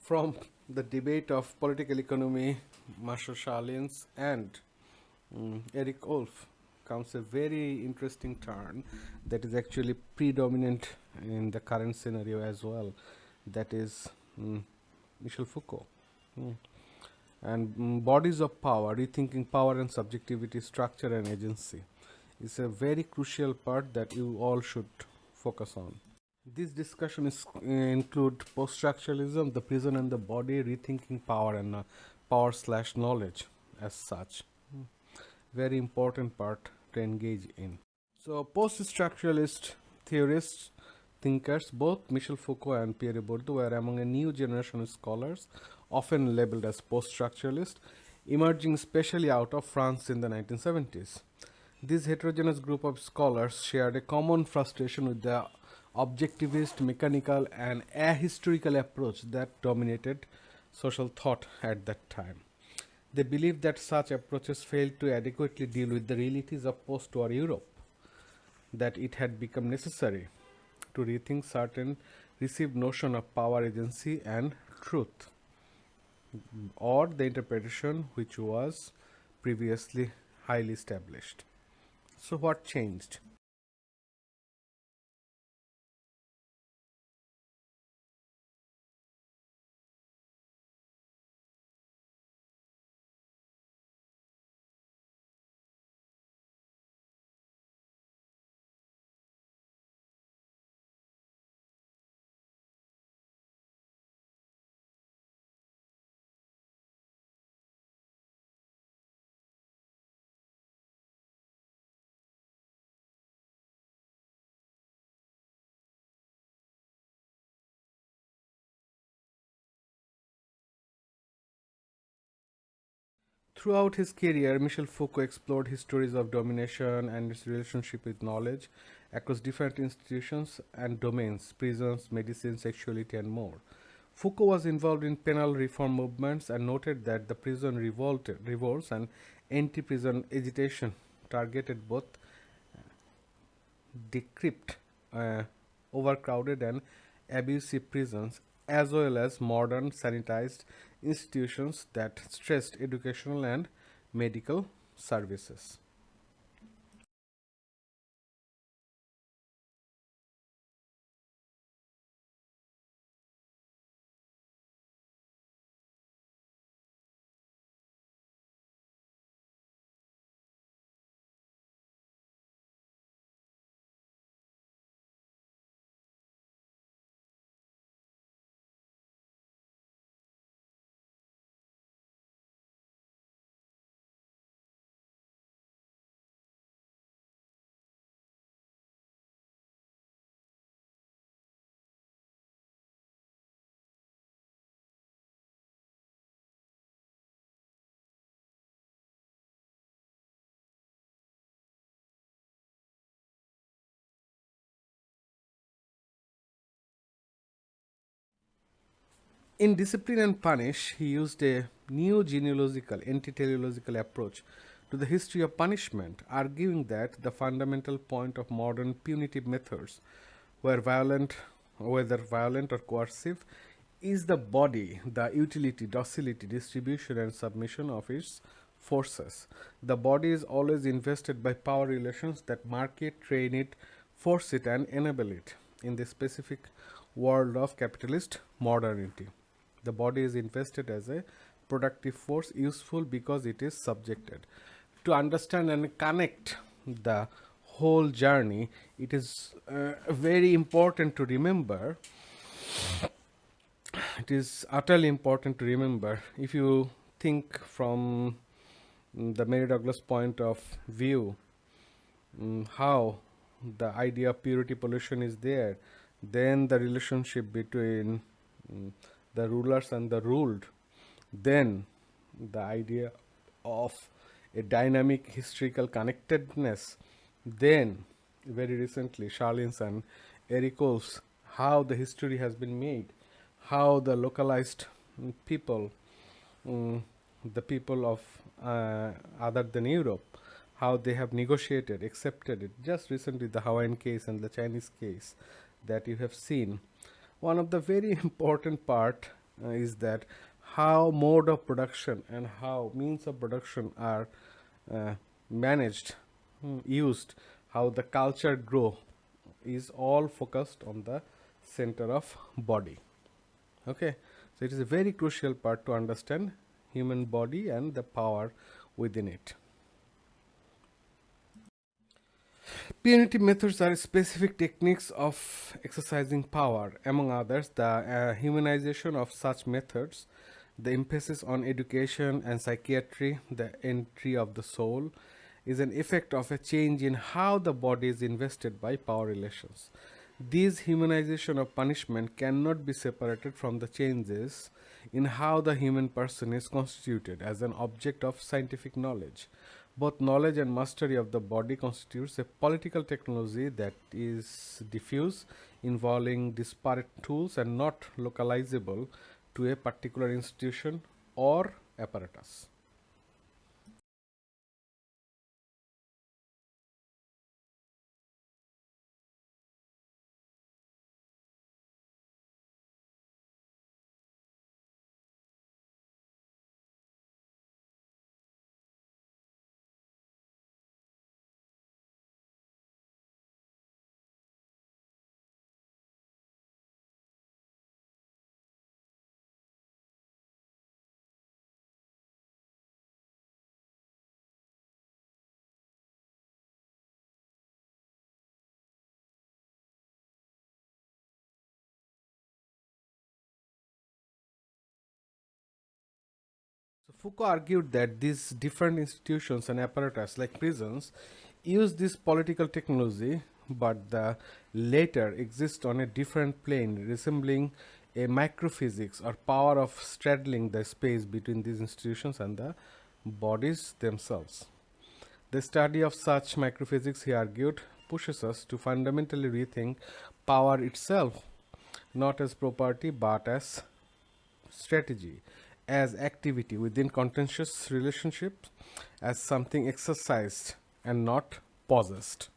From the debate of political economy, Marshall Sharlins and Eric Wolf comes a very interesting turn that is actually predominant in the current scenario as well. That is Michel Foucault. Mm. And bodies of power, rethinking power and subjectivity, structure and agency is a very crucial part that you all should focus on. This discussion include post-structuralism, the prison and the body, rethinking power and power slash knowledge as such. Very important part to engage in. So post-structuralist theorists, thinkers, both Michel Foucault and Pierre Bourdieu were among a new generation of scholars, often labeled as post-structuralist, emerging especially out of France in the 1970s. This heterogeneous group of scholars shared a common frustration with the objectivist, mechanical, and ahistorical approach that dominated social thought at that time. They believed that such approaches failed to adequately deal with the realities of post war Europe, that it had become necessary to rethink certain received notion of power, agency, and truth, or the interpretation which was previously highly established. So, what changed? Throughout his career, Michel Foucault explored histories of domination and its relationship with knowledge across different institutions and domains prisons, medicine, sexuality, and more. Foucault was involved in penal reform movements and noted that the revolts and anti prison agitation targeted both decrepit, uh, overcrowded, and abusive prisons, as well as modern sanitized institutions that stressed educational and medical services. In Discipline and Punish, he used a new genealogical, anti-teleological approach to the history of punishment, arguing that the fundamental point of modern punitive methods, were violent, whether violent or coercive, is the body, the utility, docility, distribution, and submission of its forces. The body is always invested by power relations that mark it, train it, force it, and enable it in the specific world of capitalist modernity. The body is invested as a productive force, useful because it is subjected. To understand and connect the whole journey, it is very important to remember. It is utterly important to remember if you think from the Mary Douglas point of view, how the idea of purity pollution is there, then the relationship between the rulers and the ruled, then the idea of a dynamic historical connectedness, then very recently Charlins and Ericos, how the history has been made, how the localized people, mm, the people of other than Europe, how they have negotiated, accepted it. Just recently, the Hawaiian case and the Chinese case that you have seen. One of the very important part is that how mode of production and how means of production are uh, managed, used, how the culture grow is all focused on the center of body. Okay, so it is a very crucial part to understand human body and the power within it. Punitive methods are specific techniques of exercising power. Among others, the humanization of such methods, the emphasis on education and psychiatry, the entry of the soul, is an effect of a change in how the body is invested by power relations. This humanization of punishment cannot be separated from the changes in how the human person is constituted as an object of scientific knowledge. Both knowledge and mastery of the body constitutes a political technology that is diffuse, involving disparate tools and not localizable to a particular institution or apparatus. So Foucault argued that these different institutions and apparatus, like prisons, use this political technology, but the latter exist on a different plane, resembling a microphysics or power of straddling the space between these institutions and the bodies themselves. The study of such microphysics, he argued, pushes us to fundamentally rethink power itself, not as property but as strategy, as activity within contentious relationships, as something exercised and not possessed.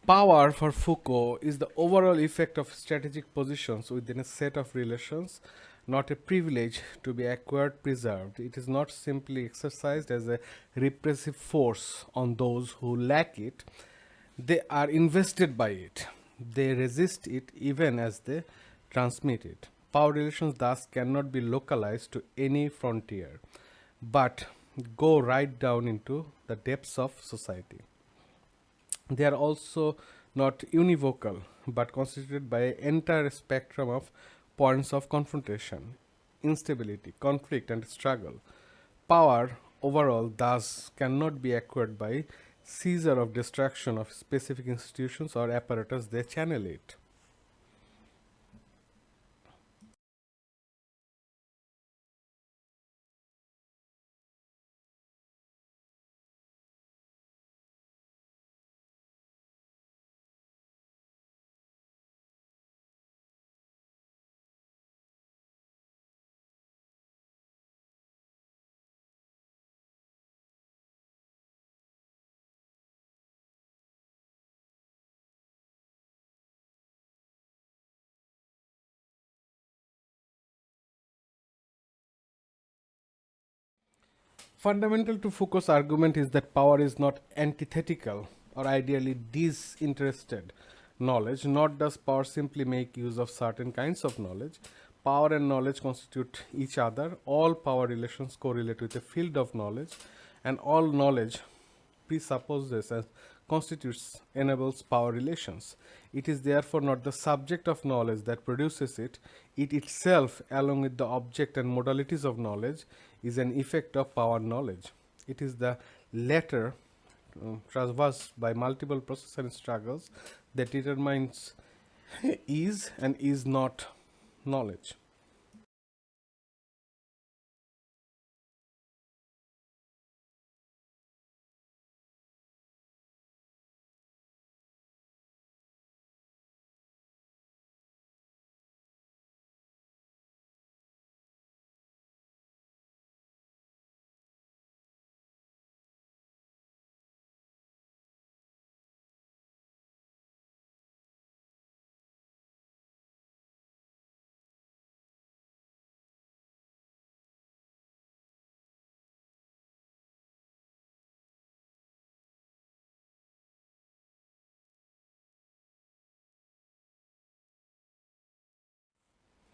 Power for Foucault is the overall effect of strategic positions within a set of relations, not a privilege to be acquired, preserved. It is not simply exercised as a repressive force on those who lack it. They are invested by it. They resist it even as they transmit it. Power relations thus cannot be localized to any frontier, but go right down into the depths of society. They are also not univocal, but constituted by an entire spectrum of points of confrontation, instability, conflict, and struggle. Power overall thus cannot be acquired by seizure of destruction of specific institutions or apparatus they channel it. Fundamental to Foucault's argument is that power is not antithetical or ideally disinterested knowledge, nor does power simply make use of certain kinds of knowledge. Power and knowledge constitute each other. All power relations correlate with a field of knowledge, and all knowledge presupposes a constitutes, enables power relations. It is therefore not the subject of knowledge that produces it. It itself, along with the object and modalities of knowledge, is an effect of power knowledge. It is the latter, traversed by multiple processes and struggles, that determines is and is not knowledge.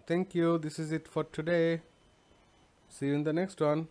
Thank you. This is it for today. See you in the next one.